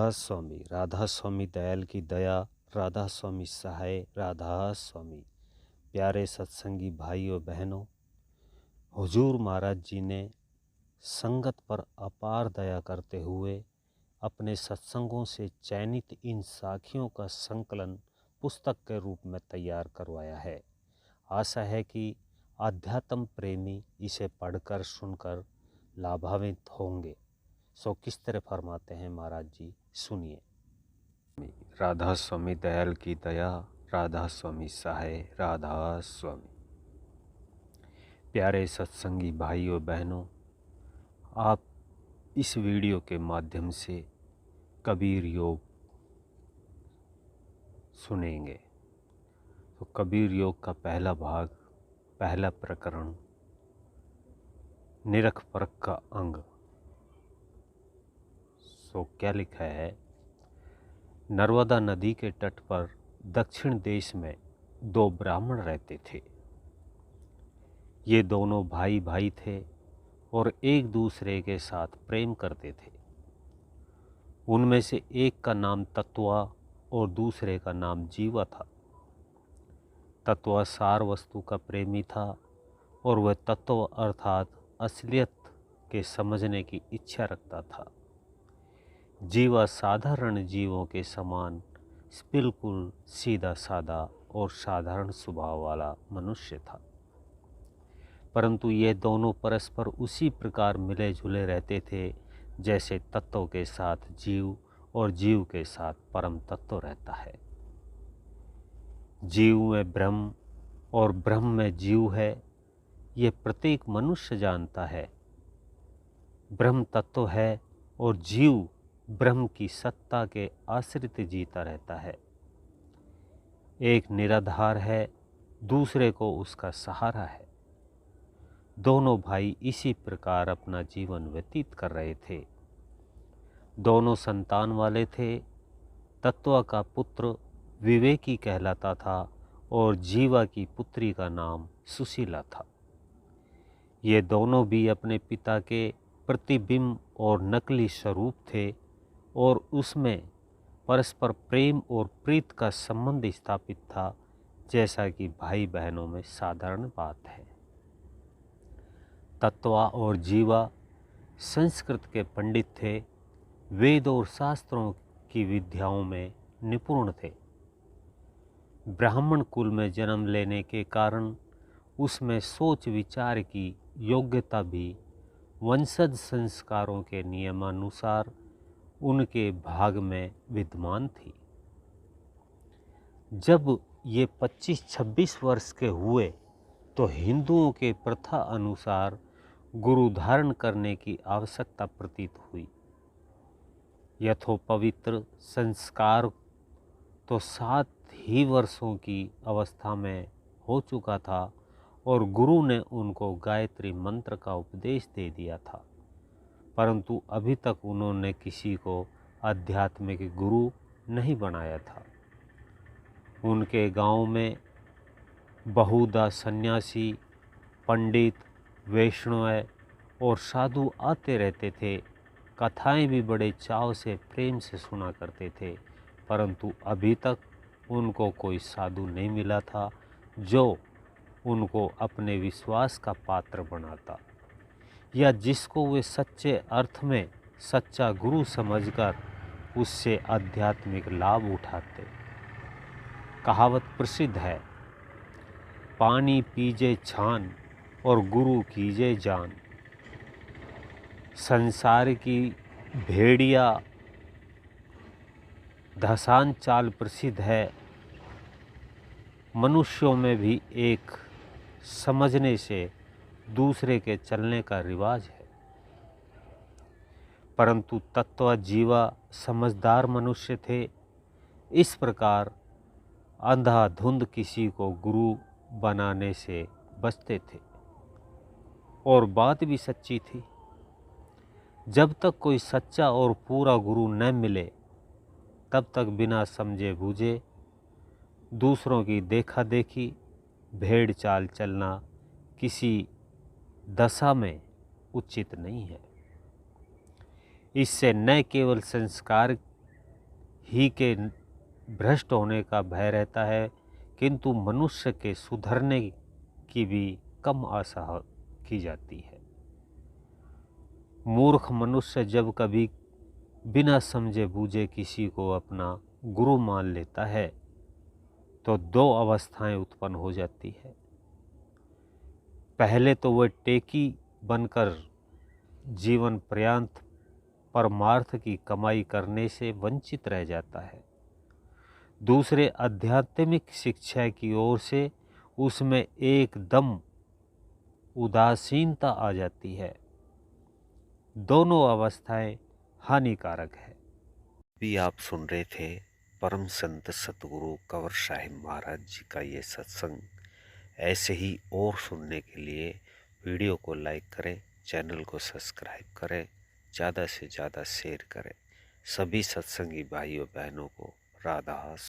राधा स्वामी दयाल की दया, राधा स्वामी सहाय, राधा स्वामी। प्यारे सत्संगी भाइयों बहनों, हुजूर महाराज जी ने संगत पर अपार दया करते हुए अपने सत्संगों से चयनित इन साखियों का संकलन पुस्तक के रूप में तैयार करवाया है। आशा है कि आध्यात्म प्रेमी इसे पढ़कर सुनकर लाभान्वित होंगे। सो किस तरह फरमाते हैं महाराज जी, सुनिए। राधा स्वामी दयाल की दया, राधा स्वामी सहाय, राधा स्वामी। प्यारे सत्संगी भाइयों बहनों, आप इस वीडियो के माध्यम से कबीर योग सुनेंगे। तो कबीर योग का पहला भाग, पहला प्रकरण, निरख परख का अंग। सो क्या लिखा है? नर्मदा नदी के तट पर दक्षिण देश में दो ब्राह्मण रहते थे। ये दोनों भाई भाई थे और एक दूसरे के साथ प्रेम करते थे। उनमें से एक का नाम तत्वा और दूसरे का नाम जीवा था। तत्वा सार वस्तु का प्रेमी था और वह तत्व अर्थात असलियत के समझने की इच्छा रखता था। जीवा साधारण जीवों के समान बिल्कुल सीधा साधा और साधारण स्वभाव वाला मनुष्य था। परंतु ये दोनों परस्पर उसी प्रकार मिले जुले रहते थे जैसे तत्व के साथ जीव और जीव के साथ परम तत्व रहता है। जीव में ब्रह्म और ब्रह्म में जीव है, ये प्रत्येक मनुष्य जानता है। ब्रह्म तत्व है और जीव ब्रह्म की सत्ता के आश्रित जीता रहता है। एक निराधार है, दूसरे को उसका सहारा है। दोनों भाई इसी प्रकार अपना जीवन व्यतीत कर रहे थे। दोनों संतान वाले थे। तत्वा का पुत्र विवेकी कहलाता था और जीवा की पुत्री का नाम सुशीला था। ये दोनों भी अपने पिता के प्रतिबिंब और नकली स्वरूप थे और उसमें परस्पर प्रेम और प्रीत का संबंध स्थापित था, जैसा कि भाई बहनों में साधारण बात है। तत्वा और जीवा संस्कृत के पंडित थे। वेद और शास्त्रों की विद्याओं में निपुण थे। ब्राह्मण कुल में जन्म लेने के कारण उसमें सोच विचार की योग्यता भी वंशज संस्कारों के नियमानुसार उनके भाग में विद्यमान थी। जब ये 25-26 वर्ष के हुए तो हिंदुओं के प्रथा अनुसार गुरु धारण करने की आवश्यकता प्रतीत हुई। यथोपवित्र संस्कार तो 7 ही वर्षों की अवस्था में हो चुका था और गुरु ने उनको गायत्री मंत्र का उपदेश दे दिया था, परंतु अभी तक उन्होंने किसी को आध्यात्मिक गुरु नहीं बनाया था। उनके गांव में बहुधा सन्यासी, पंडित, वैष्णव और साधु आते रहते थे। कथाएं भी बड़े चाव से प्रेम से सुना करते थे, परंतु अभी तक उनको कोई साधु नहीं मिला था जो उनको अपने विश्वास का पात्र बनाता या जिसको वे सच्चे अर्थ में सच्चा गुरु समझकर उससे आध्यात्मिक लाभ उठाते। कहावत प्रसिद्ध है, पानी पीजे छान और गुरु कीजे जान। संसार की भेड़िया धसान चाल प्रसिद्ध है। मनुष्यों में भी एक समझने से दूसरे के चलने का रिवाज है, परंतु तत्व जीवा समझदार मनुष्य थे। इस प्रकार अंधाधुंध किसी को गुरु बनाने से बचते थे। और बात भी सच्ची थी। जब तक कोई सच्चा और पूरा गुरु न मिले तब तक बिना समझे बूझे दूसरों की देखा देखी, भेड़ चाल चलना किसी दशा में उचित नहीं है। इससे न केवल संस्कार ही के भ्रष्ट होने का भय रहता है, किंतु मनुष्य के सुधरने की भी कम आशा की जाती है। मूर्ख मनुष्य जब कभी बिना समझे बूझे किसी को अपना गुरु मान लेता है तो दो अवस्थाएं उत्पन्न हो जाती है। पहले तो वह टेकी बनकर जीवन पर्यंत परमार्थ की कमाई करने से वंचित रह जाता है। दूसरे, आध्यात्मिक शिक्षा की ओर से उसमें एकदम उदासीनता आ जाती है। दोनों अवस्थाएं हानिकारक है। भी आप सुन रहे थे परम संत सतगुरु कंवर साहिब महाराज जी का ये सत्संग। ऐसे ही और सुनने के लिए वीडियो को लाइक करें, चैनल को सब्सक्राइब करें, ज़्यादा से ज़्यादा शेयर करें। सभी सत्संगी भाइयों बहनों को राधा